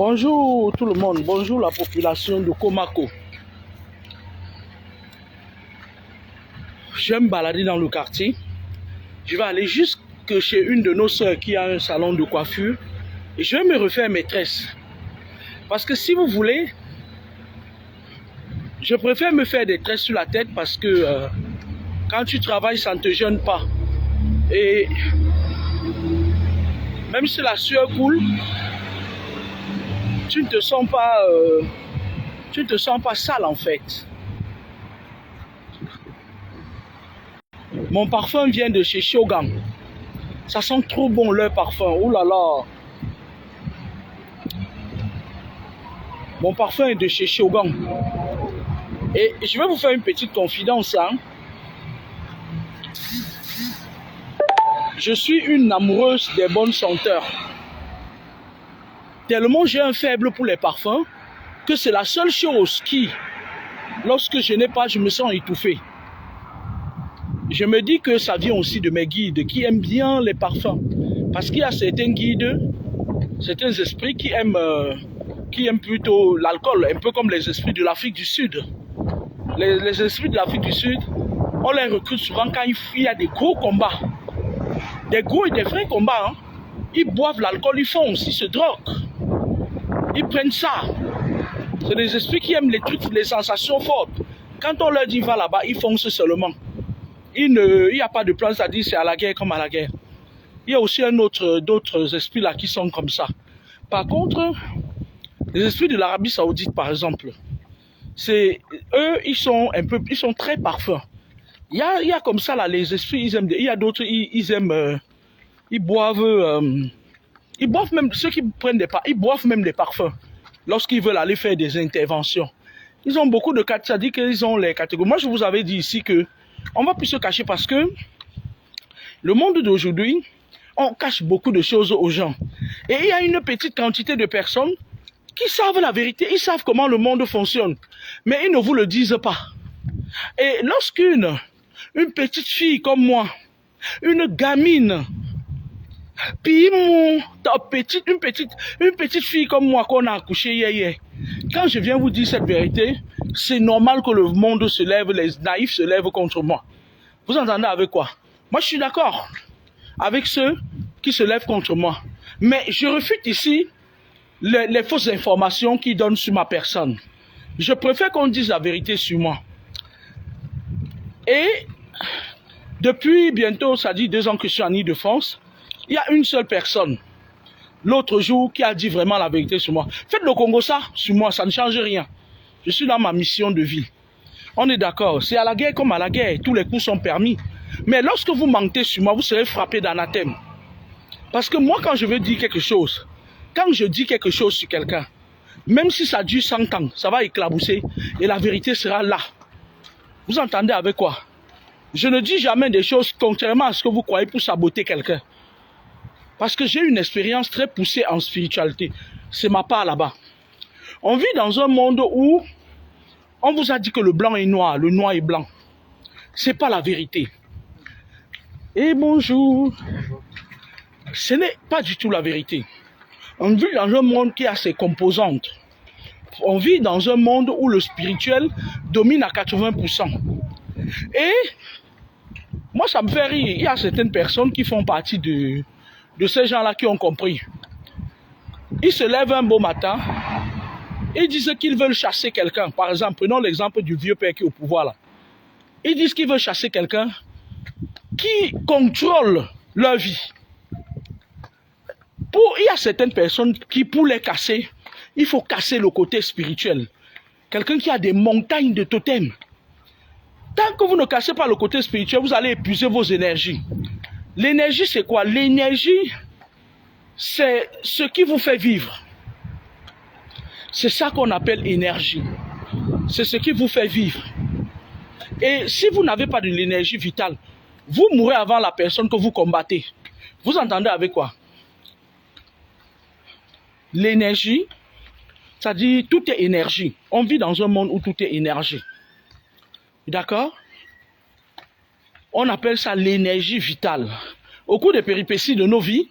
Bonjour tout le monde, bonjour la population de Komako. Je vais me balader dans le quartier. Je vais aller jusque chez une de nos sœurs qui a un salon de coiffure et je vais me refaire mes tresses. Parce que si vous voulez, je préfère me faire des tresses sur la tête parce que quand tu travailles, ça ne te gêne pas. Et même si la sueur coule, tu ne te sens pas sale en fait. Mon parfum vient de chez Shogun. Ça sent trop bon leur parfum. Ouh là là. Mon parfum est de chez Shogun. Et je vais vous faire une petite confidence. Hein. Je suis une amoureuse des bonnes senteurs. Tellement j'ai un faible pour les parfums que c'est la seule chose qui, lorsque je n'ai pas, je me sens étouffé. Je me dis que ça vient aussi de mes guides qui aiment bien les parfums. Parce qu'il y a certains guides, certains esprits qui aiment plutôt l'alcool, un peu comme les esprits de l'Afrique du Sud. Les esprits de l'Afrique du Sud, on les recrute souvent quand il y a des gros combats. Des gros et des vrais combats. Hein. Ils boivent l'alcool, ils font aussi se droguent. Ils prennent ça. C'est des esprits qui aiment les trucs, les sensations fortes. Quand on leur dit va là-bas, ils foncent seulement. Il n'y a pas de plan, c'est-à-dire c'est à la guerre comme à la guerre. Il y a aussi d'autres esprits là qui sont comme ça. Par contre, les esprits de l'Arabie Saoudite par exemple, ils sont très parfums. Il y a comme ça là les esprits, ils aiment. Il y a d'autres, ils aiment, ils boivent même ceux qui prennent ils boivent même des parfums lorsqu'ils veulent aller faire des interventions. Ils ont beaucoup de catégories, c'est-à-dire qu'ils ont les catégories. Moi je vous avais dit ici que on va plus se cacher parce que le monde d'aujourd'hui, on cache beaucoup de choses aux gens. Et il y a une petite quantité de personnes qui savent la vérité, ils savent comment le monde fonctionne, mais ils ne vous le disent pas. Et lorsqu'une petite fille comme moi, une gamine, puis une petite fille comme moi qu'on a accouchée hier, quand je viens vous dire cette vérité, c'est normal que le monde se lève, les naïfs se lèvent contre moi. Vous entendez avec quoi? Moi je suis d'accord avec ceux qui se lèvent contre moi. Mais je refute ici les fausses informations qu'ils donnent sur ma personne. Je préfère qu'on dise la vérité sur moi. Et depuis bientôt, ça dit 2 ans que je suis en Île-de-France, il y a une seule personne, l'autre jour, qui a dit vraiment la vérité sur moi. Faites le Congo ça, sur moi, ça ne change rien. Je suis dans ma mission de vie. On est d'accord, c'est à la guerre comme à la guerre, tous les coups sont permis. Mais lorsque vous mentez sur moi, vous serez frappé d'anathème. Parce que moi, quand je veux dire quelque chose, quand je dis quelque chose sur quelqu'un, même si ça dure 100 ans, ça va éclabousser et la vérité sera là. Vous entendez avec quoi? Je ne dis jamais des choses contrairement à ce que vous croyez pour saboter quelqu'un. Parce que j'ai une expérience très poussée en spiritualité. C'est ma part là-bas. On vit dans un monde où on vous a dit que le blanc est noir, le noir est blanc. Ce n'est pas la vérité. Et bonjour. Ce n'est pas du tout la vérité. On vit dans un monde qui a ses composantes. On vit dans un monde où le spirituel domine à 80%. Et moi, ça me fait rire. Il y a certaines personnes qui font partie de ces gens-là qui ont compris. Ils se lèvent un beau matin et disent qu'ils veulent chasser quelqu'un. Par exemple, prenons l'exemple du vieux père qui est au pouvoir là. Ils disent qu'ils veulent chasser quelqu'un qui contrôle leur vie. Il y a certaines personnes qui, pour les casser, il faut casser le côté spirituel. Quelqu'un qui a des montagnes de totems. Tant que vous ne cassez pas le côté spirituel, vous allez épuiser vos énergies. L'énergie, c'est quoi? L'énergie, c'est ce qui vous fait vivre. C'est ça qu'on appelle énergie. C'est ce qui vous fait vivre. Et si vous n'avez pas de l'énergie vitale, vous mourrez avant la personne que vous combattez. Vous entendez avec quoi? L'énergie, c'est-à-dire tout est énergie. On vit dans un monde où tout est énergie. D'accord? On appelle ça l'énergie vitale. Au cours des péripéties de nos vies,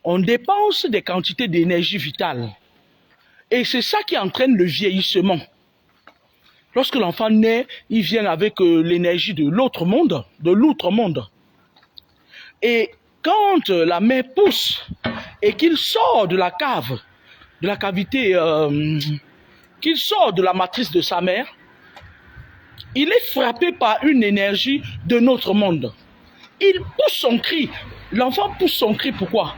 on dépense des quantités d'énergie vitale. Et c'est ça qui entraîne le vieillissement. Lorsque l'enfant naît, il vient avec l'énergie de l'autre monde, de l'outre monde. Et quand la mère pousse et qu'il sort de la cave, de la cavité, qu'il sort de la matrice de sa mère, il est frappé par une énergie de notre monde. Il pousse son cri. L'enfant pousse son cri, pourquoi?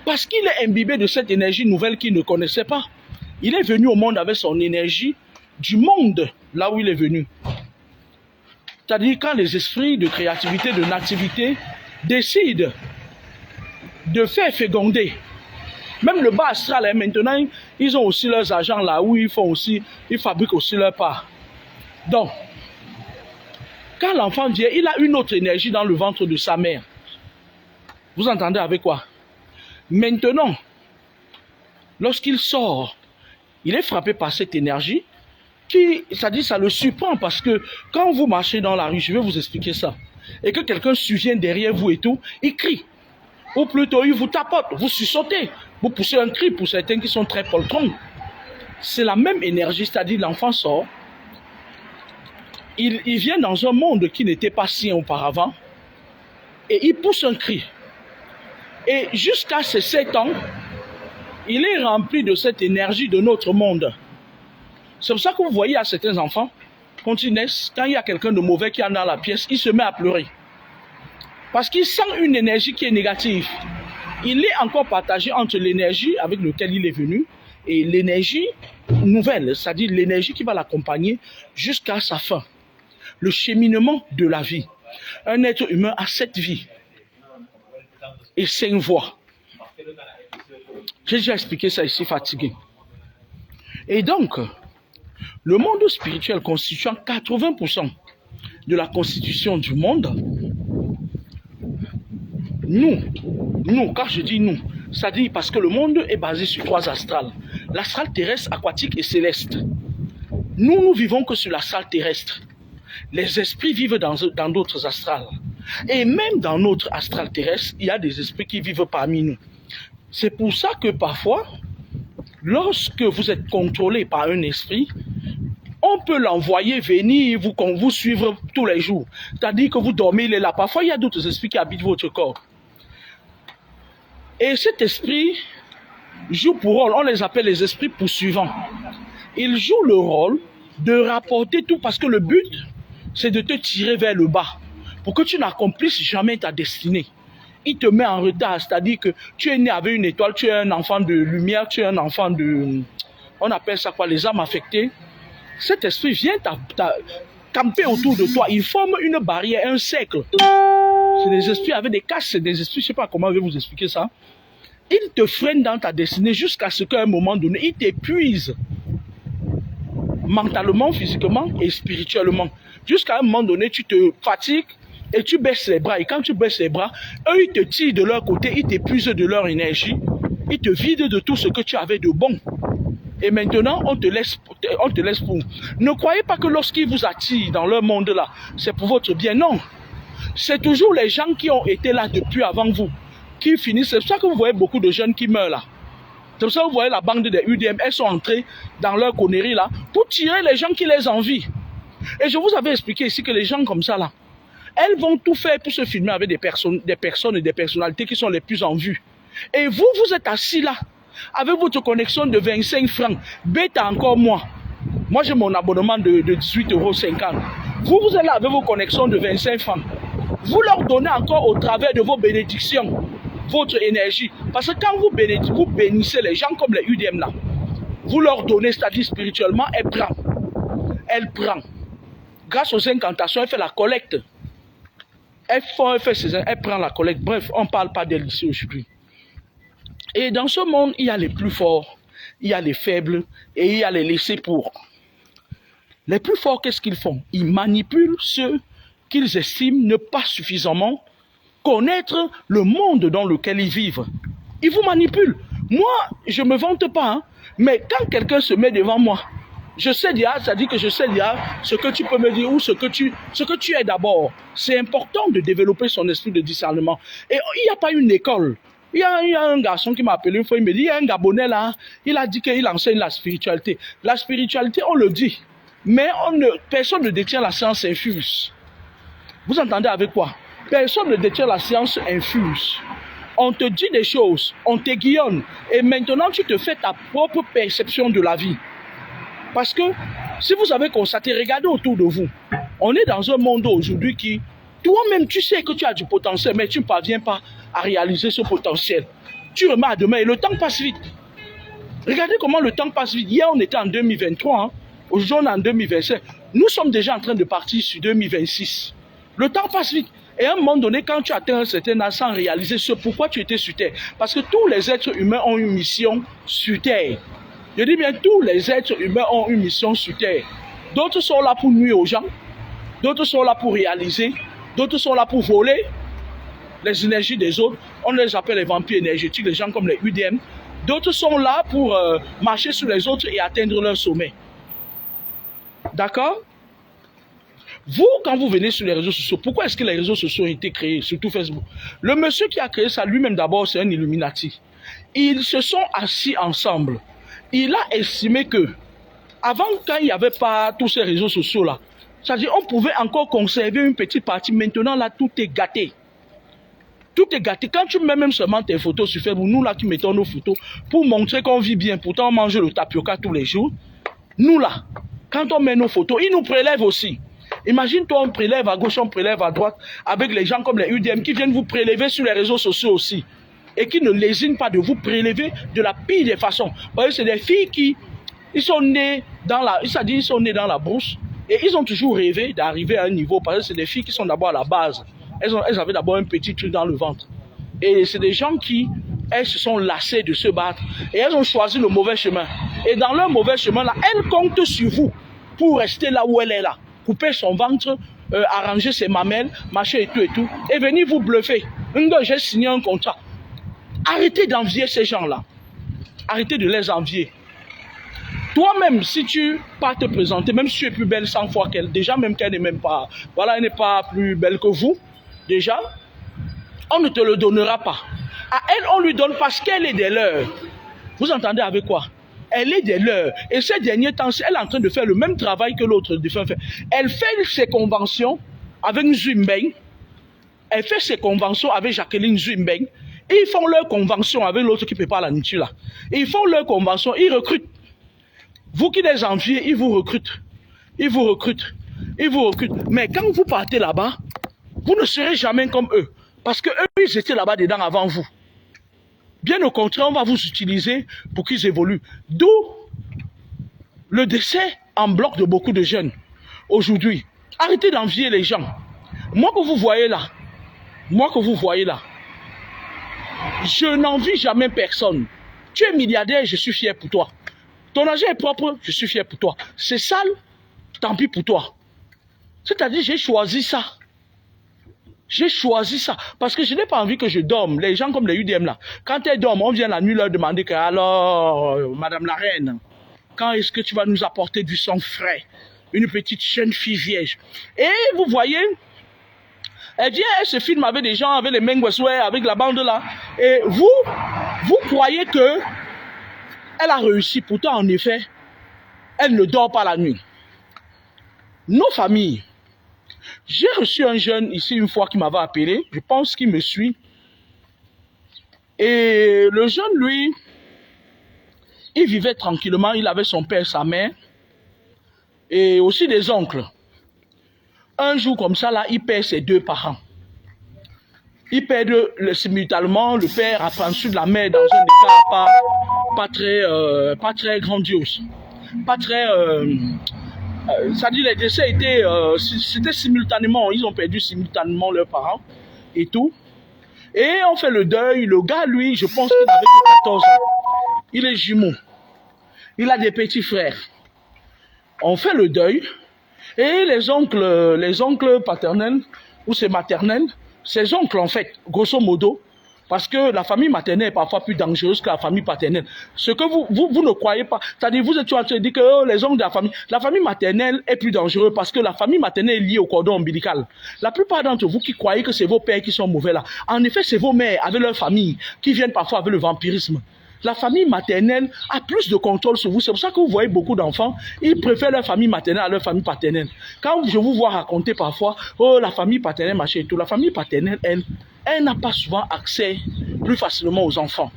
Parce qu'il est imbibé de cette énergie nouvelle qu'il ne connaissait pas. Il est venu au monde avec son énergie du monde, là où il est venu. C'est-à-dire quand les esprits de créativité, de nativité décident de faire féconder. Même le bas astral, hein, maintenant, ils ont aussi leurs agents là où ils fabriquent aussi leur part. Donc, quand l'enfant vient, il a une autre énergie dans le ventre de sa mère. Vous entendez avec quoi? Maintenant, lorsqu'il sort, il est frappé par cette énergie qui, c'est-à-dire, ça le surprend parce que quand vous marchez dans la rue, je vais vous expliquer ça, et que quelqu'un survient derrière vous et tout, il crie. Ou plutôt, il vous tapote, vous sursauter, vous poussez un cri pour certains qui sont très poltrons. C'est la même énergie, c'est-à-dire l'enfant sort, il vient dans un monde qui n'était pas sien auparavant, et il pousse un cri. Et jusqu'à ses 7 ans, il est rempli de cette énergie de notre monde. C'est pour ça que vous voyez à certains enfants, quand ils naissent, quand il y a quelqu'un de mauvais qui est dans la pièce, il se met à pleurer. Parce qu'il sent une énergie qui est négative. Il est encore partagé entre l'énergie avec laquelle il est venu et l'énergie nouvelle, c'est-à-dire l'énergie qui va l'accompagner jusqu'à sa fin. Le cheminement de la vie. Un être humain a 7 vies et 5 voies. J'ai déjà expliqué ça ici, fatigué. Et donc, le monde spirituel constituant 80% de la constitution du monde, nous, quand je dis nous, ça dit parce que le monde est basé sur 3 astrales. L'astral terrestre, aquatique et céleste. Nous vivons que sur l'astral terrestre. Les esprits vivent dans d'autres astrales. Et même dans notre astral terrestre, il y a des esprits qui vivent parmi nous. C'est pour ça que parfois, lorsque vous êtes contrôlé par un esprit, on peut l'envoyer venir vous suivre tous les jours. C'est-à-dire que vous dormez, il est là. Parfois, il y a d'autres esprits qui habitent votre corps. Et cet esprit joue pour rôle, on les appelle les esprits poursuivants. Ils jouent le rôle de rapporter tout parce que le but, c'est de te tirer vers le bas pour que tu n'accomplisses jamais ta destinée. Il te met en retard, c'est-à-dire que tu es né avec une étoile, tu es un enfant de lumière, tu es un enfant de... On appelle ça quoi? Les âmes affectées. Cet esprit vient camper autour de toi. Il forme une barrière, un cercle. C'est des esprits avec des caches, c'est des esprits, je ne sais pas comment je vais vous expliquer ça. Ils te freinent dans ta destinée jusqu'à ce qu'à un moment donné, ils t'épuisent. Mentalement, physiquement et spirituellement. Jusqu'à un moment donné, tu te fatigues et tu baisses les bras. Et quand tu baisses les bras, eux, ils te tirent de leur côté, ils t'épuisent de leur énergie. Ils te vident de tout ce que tu avais de bon. Et maintenant, on te laisse pour. Ne croyez pas que lorsqu'ils vous attirent dans leur monde-là, c'est pour votre bien. Non. C'est toujours les gens qui ont été là depuis avant vous, qui finissent. C'est pour ça que vous voyez beaucoup de jeunes qui meurent là. C'est pour ça que vous voyez la bande des UDM, elles sont entrées dans leur connerie là, pour tirer les gens qui les envient. Et je vous avais expliqué ici que les gens comme ça là, elles vont tout faire pour se filmer avec des personnes et des personnalités qui sont les plus en vue. Et vous, vous êtes assis là, avec votre connexion de 25 francs, bête encore moi. Moi j'ai mon abonnement de 18,50 €. Vous êtes là avec vos connexions de 25 francs. Vous leur donnez encore au travers de vos bénédictions, votre énergie. Parce que quand vous bénissez les gens comme les UDM là, vous leur donnez, c'est-à-dire spirituellement, elle prend. Elle prend. Grâce aux incantations, elle fait la collecte. Elle prend la collecte. Bref, on ne parle pas d'elle ici aujourd'hui. Et dans ce monde, il y a les plus forts, il y a les faibles et il y a les laissés pour. Les plus forts, qu'est-ce qu'ils font? Ils manipulent ceux qu'ils estiment ne pas suffisamment connaître le monde dans lequel ils vivent. Ils vous manipulent. Moi, je ne me vante pas, hein, mais quand quelqu'un se met devant moi, je sais déjà, ça dit que je sais déjà ce que tu peux me dire ou ce que tu es d'abord. C'est important de développer son esprit de discernement. Et il n'y a pas une école Il y a un garçon qui m'a appelé une fois, il me dit, il y a un Gabonais là, il a dit qu'il enseigne la spiritualité. La spiritualité, on le dit, mais personne ne détient la science infuse. Vous entendez avec quoi? Personne ne détient la science infuse. On te dit des choses, on t'aiguillonne, et maintenant tu te fais ta propre perception de la vie. Parce que, si vous avez constaté, regardez autour de vous, on est dans un monde aujourd'hui qui, toi-même tu sais que tu as du potentiel, mais tu ne parviens pas à réaliser ce potentiel. Tu remets à demain et le temps passe vite. Regardez comment le temps passe vite. Hier on était en 2023, hein. Aujourd'hui on est en 2025. Nous sommes déjà en train de partir sur 2026. Le temps passe vite. Et à un moment donné, quand tu atteins un certain âge sans réaliser ce pourquoi tu étais sur Terre, parce que tous les êtres humains ont une mission sur Terre. Je dis bien, tous les êtres humains ont une mission sur Terre. D'autres sont là pour nuire aux gens, d'autres sont là pour réaliser, d'autres sont là pour voler les énergies des autres. On les appelle les vampires énergétiques, les gens comme les UDM. D'autres sont là pour marcher sur les autres et atteindre leur sommet. D'accord? Vous, quand vous venez sur les réseaux sociaux, pourquoi est-ce que les réseaux sociaux ont été créés, surtout Facebook? Le monsieur qui a créé ça, lui-même d'abord, c'est un Illuminati. Ils se sont assis ensemble. Il a estimé que, avant, quand il n'y avait pas tous ces réseaux sociaux-là, c'est-à-dire on pouvait encore conserver une petite partie. Maintenant, là, tout est gâté. Tout est gâté. Quand tu mets même seulement tes photos sur Facebook, nous, là, qui mettons nos photos pour montrer qu'on vit bien, pourtant on mange le tapioca tous les jours. Nous, là, quand on met nos photos, ils nous prélèvent aussi. Imagine-toi, on prélève à gauche, on prélève à droite, avec les gens comme les UDM qui viennent vous prélever sur les réseaux sociaux aussi. Et qui ne lésinent pas de vous prélever de la pire des façons. Vous voyez, c'est des filles qui ils sont nés dans la brousse et ils ont toujours rêvé d'arriver à un niveau. Parce que c'est des filles qui sont d'abord à la base. Elles avaient d'abord un petit truc dans le ventre. Et c'est des gens qui, elles se sont lassées de se battre. Et elles ont choisi le mauvais chemin. Et dans leur mauvais chemin, là, elles comptent sur vous pour rester là où elle est là. Couper son ventre, arranger ses mamelles, marcher et tout, et venir vous bluffer. J'ai signé un contrat. Arrêtez d'envier ces gens-là. Arrêtez de les envier. Toi-même, si tu pars te présenter, même si tu es plus belle 100 fois qu'elle, déjà même qu'elle n'est même pas, voilà, elle n'est pas plus belle que vous, déjà, on ne te le donnera pas. À elle, on lui donne parce qu'elle est des leurs. Vous entendez avec quoi? Elle est des leurs. Et ces derniers temps, elle est en train de faire le même travail que l'autre défunt fait. Elle fait ses conventions avec Nzuimbeng. Elle fait ses conventions avec Jacqueline Nzuimbeng. Ils font leur convention avec l'autre qui prépare la nourriture là. Ils font leur convention, ils recrutent. Vous qui les enviez, ils vous recrutent. Ils vous recrutent. Ils vous recrutent. Mais quand vous partez là-bas, vous ne serez jamais comme eux. Parce que eux, ils étaient là-bas dedans avant vous. Bien au contraire, on va vous utiliser pour qu'ils évoluent. D'où le décès en bloc de beaucoup de jeunes aujourd'hui. Arrêtez d'envier les gens. Moi que vous voyez là, je n'envie jamais personne. Tu es milliardaire, je suis fier pour toi. Ton argent est propre, je suis fier pour toi. C'est sale, tant pis pour toi. C'est-à-dire, j'ai choisi ça. J'ai choisi ça. Parce que je n'ai pas envie que je dorme. Les gens comme les UDM là, quand elles dorment, on vient la nuit leur demander que, alors, Madame la Reine, quand est-ce que tu vas nous apporter du sang frais? Une petite jeune fille vierge. Et vous voyez, elle vient, elle se filme avec des gens, avec les Mengweswe, avec la bande là. Et vous croyez que elle a réussi. Pourtant, en effet, elle ne dort pas la nuit. Nos familles. J'ai reçu un jeune ici une fois qui m'avait appelé. Je pense qu'il me suit. Et le jeune, lui, il vivait tranquillement. Il avait son père, sa mère. Et aussi des oncles. Un jour comme ça, là, il perd ses deux parents. Il perd simultanément le père affranchi de la mère dans un état pas très grandiose. Pas très... ça dit les décès étaient... c'était simultanément. Ils ont perdu simultanément leurs parents et tout. Et on fait le deuil. Le gars, lui, je pense qu'il avait 14 ans. Il est jumeau. Il a des petits frères. On fait le deuil. Et les oncles paternels, ou c'est maternels, ces oncles en fait, grosso modo, Parce que la famille maternelle est parfois plus dangereuse que la famille paternelle. Ce que vous ne croyez pas, c'est-à-dire vous êtes toujours en train de dire que oh, les hommes de la famille maternelle est plus dangereuse parce que la famille maternelle est liée au cordon ombilical. La plupart d'entre vous qui croyez que c'est vos pères qui sont mauvais là, en effet c'est vos mères avec leur famille qui viennent parfois avec le vampirisme. La famille maternelle a plus de contrôle sur vous. C'est pour ça que vous voyez beaucoup d'enfants, ils préfèrent leur famille maternelle à leur famille paternelle. Quand je vous vois raconter parfois, oh la famille paternelle, machin et tout, la famille paternelle, elle n'a pas souvent accès plus facilement aux enfants.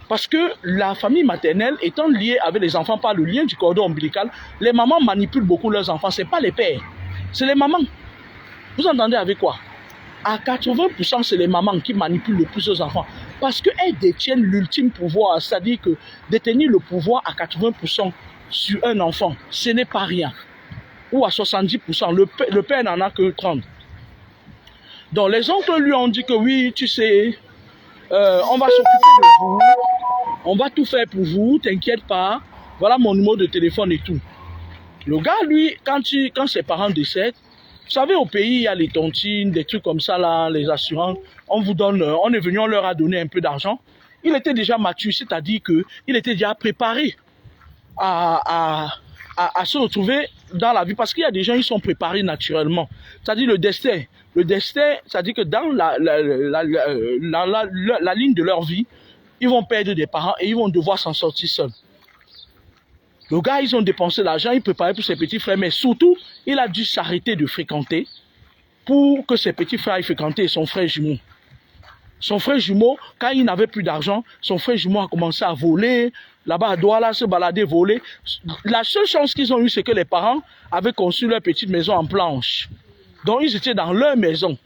Parce que la famille maternelle étant liée avec les enfants par le lien du cordon ombilical, les mamans manipulent beaucoup leurs enfants. Ce n'est pas les pères, c'est les mamans. Vous entendez avec quoi? À 80%, c'est les mamans qui manipulent le plus leurs enfants. Parce qu'elles détiennent l'ultime pouvoir. C'est-à-dire que détenir le pouvoir à 80% sur un enfant, ce n'est pas rien. Ou à 70%, le père n'en a que 30%. Donc les oncles lui ont dit que oui, tu sais, on va s'occuper de vous, on va tout faire pour vous, t'inquiète pas, voilà mon numéro de téléphone et tout. Le gars, lui, quand ses parents décèdent, vous savez, au pays, il y a les tontines, des trucs comme ça, là, les assurances. On vous donne, on est venu, on leur a donné un peu d'argent. Il était déjà mature, c'est-à-dire qu'il était déjà préparé à se retrouver dans la vie. Parce qu'il y a des gens, ils sont préparés naturellement. C'est-à-dire le destin, c'est-à-dire que dans la ligne de leur vie, ils vont perdre des parents et ils vont devoir s'en sortir seuls. Le gars, ils ont dépensé l'argent, ils préparaient pour ses petits frères, mais surtout, il a dû s'arrêter de fréquenter pour que ses petits frères aillent fréquenter son frère jumeau. Son frère jumeau, quand il n'avait plus d'argent, son frère jumeau a commencé à voler, là-bas à Douala, se balader, voler. La seule chance qu'ils ont eue, c'est que les parents avaient construit leur petite maison en planche. Donc, ils étaient dans leur maison.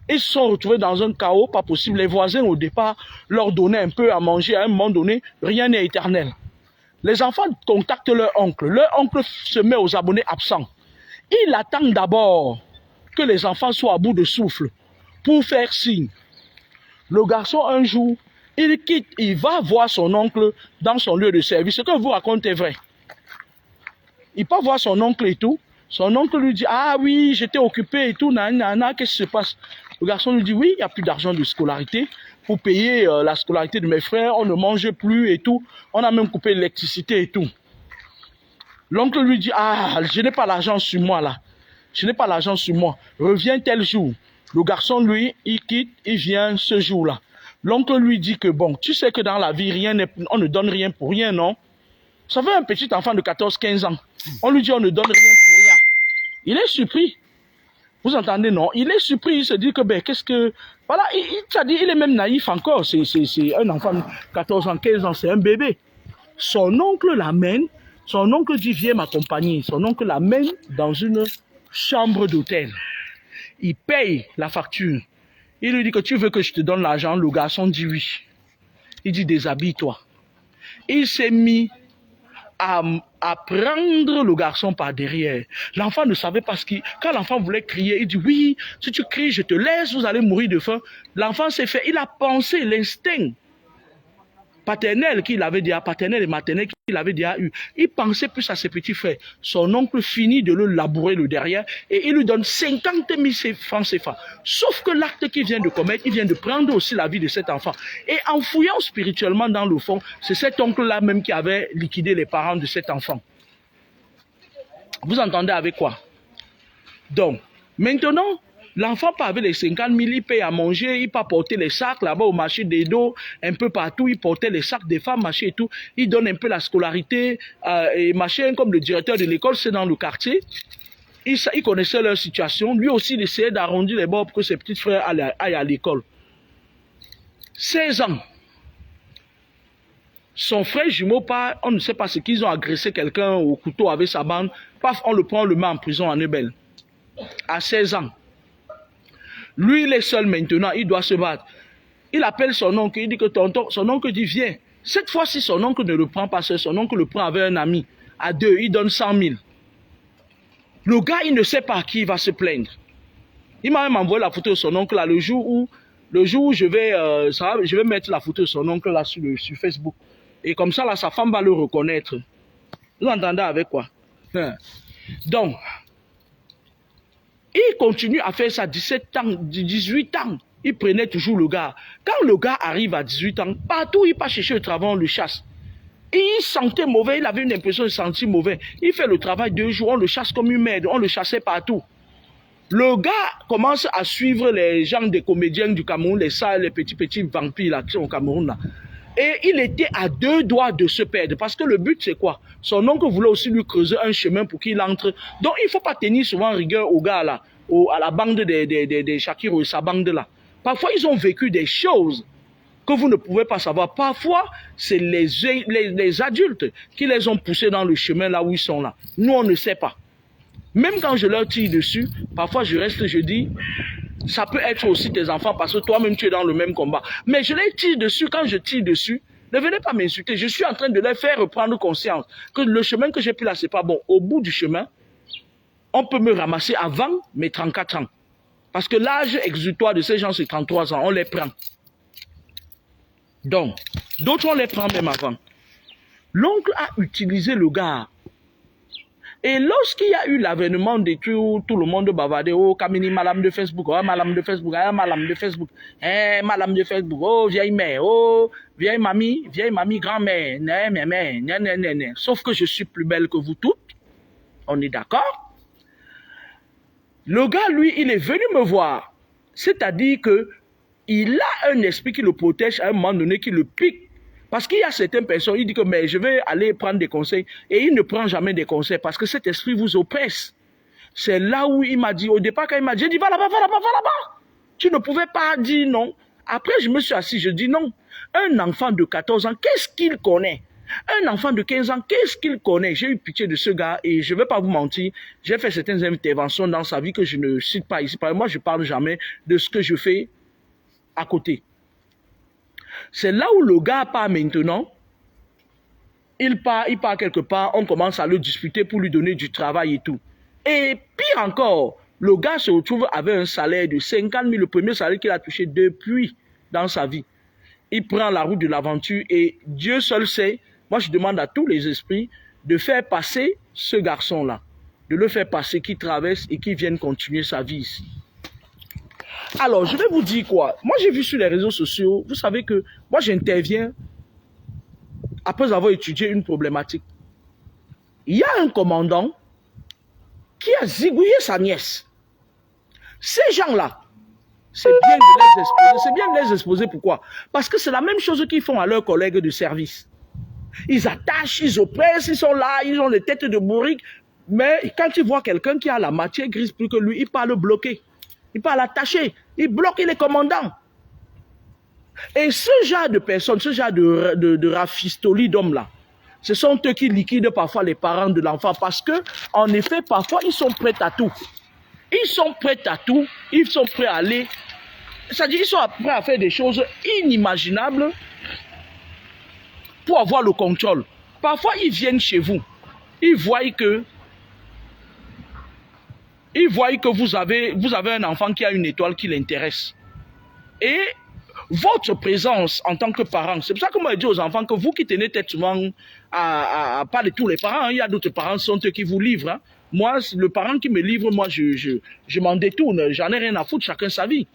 Ils se sont retrouvés dans un chaos, pas possible. Les voisins, au départ, leur donnaient un peu à manger. À un moment donné, rien n'est éternel. Les enfants contactent leur oncle. Leur oncle se met aux abonnés absents. Il attend d'abord que les enfants soient à bout de souffle pour faire signe. Le garçon, un jour, il quitte, il va voir son oncle dans son lieu de service. Ce que vous racontez est vrai. Il part voir son oncle et tout. Son oncle lui dit, ah oui, j'étais occupé et tout, qu'est-ce qui se passe? Le garçon lui dit, oui, il n'y a plus d'argent de scolarité. Pour payer la scolarité de mes frères, on ne mange plus et tout. On a même coupé l'électricité et tout. L'oncle lui dit, ah, je n'ai pas l'argent sur moi là. Je n'ai pas l'argent sur moi. Reviens tel jour. Le garçon, lui, il quitte, il vient ce jour-là. L'oncle lui dit que bon, tu sais que dans la vie, on ne donne rien pour rien, non? Vous savez, un petit enfant de 14-15 ans, on lui dit on ne donne rien pour rien. Il est surpris. Vous entendez, non? Il est surpris, il se dit que, ben, qu'est-ce que... Voilà, il est même naïf encore. C'est un enfant de 14 ans, 15 ans, c'est un bébé. Son oncle l'amène, son oncle dit, viens m'accompagner. Son oncle l'amène dans une chambre d'hôtel. Il paye la facture. Il lui dit que tu veux que je te donne l'argent. Le garçon dit oui. Il dit, déshabille-toi. Il s'est mis à prendre le garçon par derrière. L'enfant ne savait pas ce qu'il... Quand l'enfant voulait crier, il dit, oui, si tu cries, je te laisse, vous allez mourir de faim. L'enfant s'est fait, il a pensé, l'instinct paternel qu'il avait déjà, paternel et maternel qu'il avait déjà eu. Il pensait plus à ses petits frères. Son oncle finit de le labourer le derrière et il lui donne 50 000 francs CFA. Sauf que l'acte qu'il vient de commettre, il vient de prendre aussi la vie de cet enfant. Et en fouillant spirituellement dans le fond, c'est cet oncle-là même qui avait liquidé les parents de cet enfant. Vous entendez avec quoi? Donc, maintenant, l'enfant part avec les 50 000, il paye à manger, il part porter les sacs là-bas au marché des dos, un peu partout, il portait les sacs des femmes, machin et tout. Il donne un peu la scolarité, et machin, comme le directeur de l'école, c'est dans le quartier. Il connaissait leur situation. Lui aussi, il essayait d'arrondir les bords pour que ses petits frères aillent à l'école. 16 ans. Son frère jumeau part, on ne sait pas ce qu'ils ont agressé quelqu'un au couteau avec sa bande. Paf, on le prend, on le met en prison en Ebel. À 16 ans. Lui, il est seul maintenant, il doit se battre. Il appelle son oncle, il dit que tonton, son oncle dit viens. Cette fois-ci, son oncle ne le prend pas seul, son oncle le prend avec un ami. À deux, il donne 100 000. Le gars, il ne sait pas à qui il va se plaindre. Il m'a même envoyé la photo de son oncle là, le jour où je vais mettre la photo de son oncle là sur Facebook. Et comme ça, là, sa femme va le reconnaître. Vous entendez avec quoi? Donc, il continue à faire ça 17 ans, 18 ans, il prenait toujours le gars. Quand le gars arrive à 18 ans, partout il part chercher le travail, on le chasse. Et il sentait mauvais, il avait une impression de sentir mauvais. Il fait le travail 2 jours, on le chasse comme une merde, on le chassait partout. Le gars commence à suivre les gens des comédiens du Cameroun, les salles, les petits vampires là, qui sont au Cameroun là. Et il était à 2 doigts de se perdre. Parce que le but, c'est quoi? Son oncle voulait aussi lui creuser un chemin pour qu'il entre. Donc, il ne faut pas tenir souvent rigueur au gars là, à la bande des Shakiro et sa bande là. Parfois, ils ont vécu des choses que vous ne pouvez pas savoir. Parfois, c'est les adultes qui les ont poussés dans le chemin là où ils sont là. Nous, on ne sait pas. Même quand je leur tire dessus, parfois je reste, je dis, ça peut être aussi tes enfants parce que toi-même tu es dans le même combat. Mais je les tire dessus, quand je tire dessus, ne venez pas m'insulter. Je suis en train de les faire reprendre conscience que le chemin que j'ai pris là, c'est pas bon. Au bout du chemin, on peut me ramasser avant mes 34 ans. Parce que l'âge exutoire de ces gens, c'est 33 ans. On les prend. Donc, d'autres, on les prend même avant. L'oncle a utilisé le gars. Et lorsqu'il y a eu l'avènement des trucs où tout le monde bavardait, oh, Kamini, madame de Facebook, oh, madame de Facebook, oh, madame de Facebook, eh, madame de Facebook, oh, vieille mère, oh, vieille mamie, grand-mère, né. Sauf que je suis plus belle que vous toutes. On est d'accord? Le gars, lui, il est venu me voir. C'est-à-dire que il a un esprit qui le protège à un moment donné, qui le pique. Parce qu'il y a certaines personnes, il dit que mais je vais aller prendre des conseils. Et il ne prend jamais des conseils parce que cet esprit vous oppresse. C'est là où il m'a dit, au départ quand il m'a dit, j'ai dit va là-bas, va là-bas, va là-bas. Tu ne pouvais pas dire non. Après je me suis assis, je dis non. Un enfant de 14 ans, qu'est-ce qu'il connaît? Un enfant de 15 ans, qu'est-ce qu'il connaît? J'ai eu pitié de ce gars et je ne vais pas vous mentir, j'ai fait certaines interventions dans sa vie que je ne cite pas ici. Moi je ne parle jamais de ce que je fais à côté. C'est là où le gars part maintenant, il part quelque part, on commence à le disputer pour lui donner du travail et tout. Et pire encore, le gars se retrouve avec un salaire de 50 000, le premier salaire qu'il a touché depuis dans sa vie. Il prend la route de l'aventure et Dieu seul sait, moi je demande à tous les esprits de faire passer ce garçon-là, de le faire passer, qu'il traverse et qu'il vienne continuer sa vie ici. Alors, je vais vous dire quoi. Moi, j'ai vu sur les réseaux sociaux, vous savez que moi, j'interviens après avoir étudié une problématique. Il y a un commandant qui a zigouillé sa nièce. Ces gens-là, c'est bien de les exposer. C'est bien de les exposer. Pourquoi? Parce que c'est la même chose qu'ils font à leurs collègues de service. Ils attachent, ils oppressent, ils sont là, ils ont les têtes de bourrique. Mais quand ils voient quelqu'un qui a la matière grise plus que lui, il parle bloqué. Il parle attaché. Il bloque les commandants. Et ce genre de personnes, ce genre de rafistolie d'hommes-là, ce sont eux qui liquident parfois les parents de l'enfant parce que, en effet, parfois, ils sont prêts à tout. Ils sont prêts à tout. Ils sont prêts à aller. C'est-à-dire qu'ils sont prêts à faire des choses inimaginables pour avoir le contrôle. Parfois, ils viennent chez vous. Ils voient que vous avez un enfant qui a une étoile qui l'intéresse. Et votre présence en tant que parent, c'est pour ça que moi je dis aux enfants que vous qui tenez tête souvent à pas de tous les parents, il y a d'autres parents qui sont eux qui vous livrent. Hein. Moi, le parent qui me livre, moi je m'en détourne, j'en ai rien à foutre, chacun sa vie.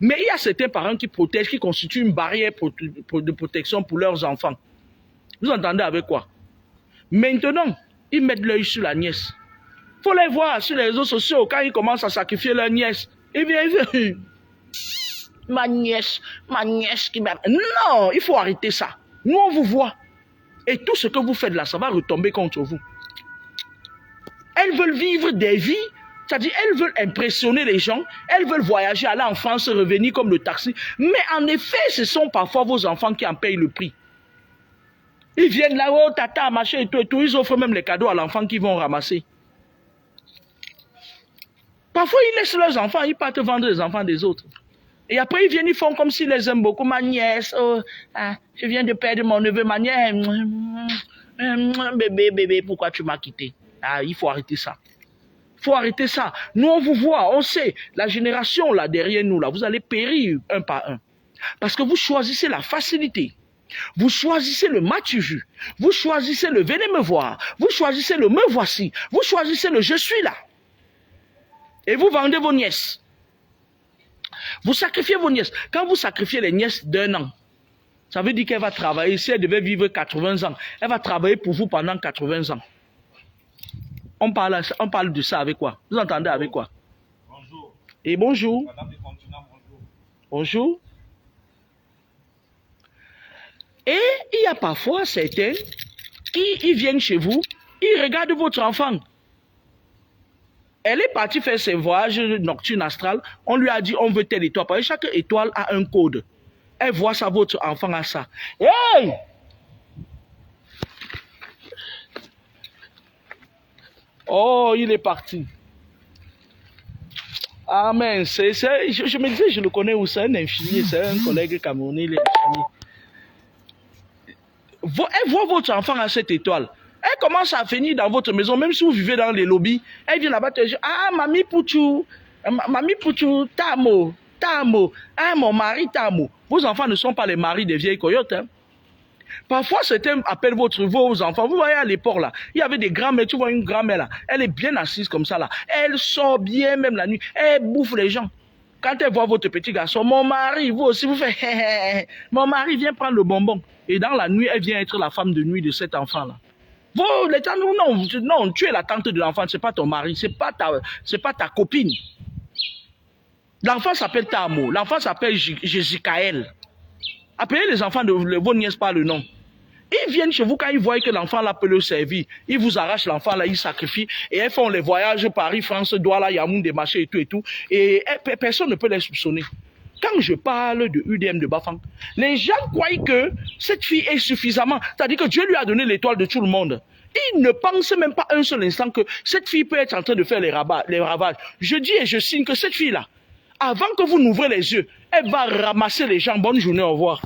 Mais il y a certains parents qui protègent, qui constituent une barrière de protection pour leurs enfants. Vous entendez avec quoi? Maintenant, ils mettent l'œil sur la nièce. Il faut les voir sur les réseaux sociaux quand ils commencent à sacrifier leur nièce. Ils viennent, ma nièce qui m'a... Non, il faut arrêter ça. Nous, on vous voit. Et tout ce que vous faites là, ça va retomber contre vous. Elles veulent vivre des vies, c'est-à-dire elles veulent impressionner les gens, elles veulent voyager, aller en France, revenir comme le taxi. Mais en effet, ce sont parfois vos enfants qui en payent le prix. Ils viennent là, oh tata, machin et tout, ils offrent même les cadeaux à l'enfant qu'ils vont ramasser. Parfois, ils laissent leurs enfants, ils partent vendre les enfants des autres. Et après, ils viennent, ils font comme s'ils les aiment beaucoup. Ma nièce, oh, je viens de perdre mon neveu, ma nièce. Bébé, pourquoi tu m'as quitté? Il faut arrêter ça. Il faut arrêter ça. Nous, on vous voit, on sait. La génération là derrière nous, là, vous allez périr un par un. Parce que vous choisissez la facilité. Vous choisissez le match-jus. Vous choisissez le venez me voir. Vous choisissez le me voici. Vous choisissez le je suis là. Et vous vendez vos nièces. Vous sacrifiez vos nièces. Quand vous sacrifiez les nièces d'1 an, ça veut dire qu'elle va travailler. Si elle devait vivre 80 ans, elle va travailler pour vous pendant 80 ans. On parle de ça avec quoi? Vous entendez avec quoi? Bonjour. Et bonjour. Madame du continent, bonjour. Bonjour. Et il y a parfois certains qui ils viennent chez vous, ils regardent votre enfant. Elle est partie faire ses voyages nocturnes astrales. On lui a dit on veut telle étoile. Parce que chaque étoile a un code. Elle voit ça, votre enfant a ça. Hey! Oh, il est parti. Amen. Je me disais, je le connais où c'est un infirmier, c'est un collègue camerounais, il est infirmier. Elle voit votre enfant à cette étoile. Elle commence à venir dans votre maison, même si vous vivez dans les lobbies. Elle vient là-bas te dire, ah, Mami Pouchou, Tamo, ah, mon mari Tamo. Vos enfants ne sont pas les maris des vieilles coyotes. Hein. Parfois, certains appellent vos enfants. Vous voyez à l'époque là, il y avait des grands-mères, tu vois une grand-mère là, elle est bien assise comme ça là. Elle sort bien même la nuit, elle bouffe les gens. Quand elle voit votre petit garçon, mon mari, vous aussi, vous faites, mon mari vient prendre le bonbon. Et dans la nuit, elle vient être la femme de nuit de cet enfant là. Vous, les tantes, non, tu es la tante de l'enfant, c'est pas ton mari, c'est pas ta copine. L'enfant s'appelle Tamo, l'enfant s'appelle Jésicaël. Appelez les enfants de vos nièces par le nom. Ils viennent chez vous quand ils voient que l'enfant là peut le servir. Ils vous arrachent l'enfant là, ils sacrifient. Et elles font les voyages Paris, France, Douala, Yaoundé, Maché et tout. Et personne ne peut les soupçonner. Quand je parle de UDM de Bafang, les gens croient que cette fille est suffisamment. C'est-à-dire que Dieu lui a donné l'étoile de tout le monde. Ils ne pensent même pas un seul instant que cette fille peut être en train de faire les ravages. Je dis et je signe que cette fille-là, avant que vous n'ouvrez les yeux, elle va ramasser les gens. Bonne journée, au revoir.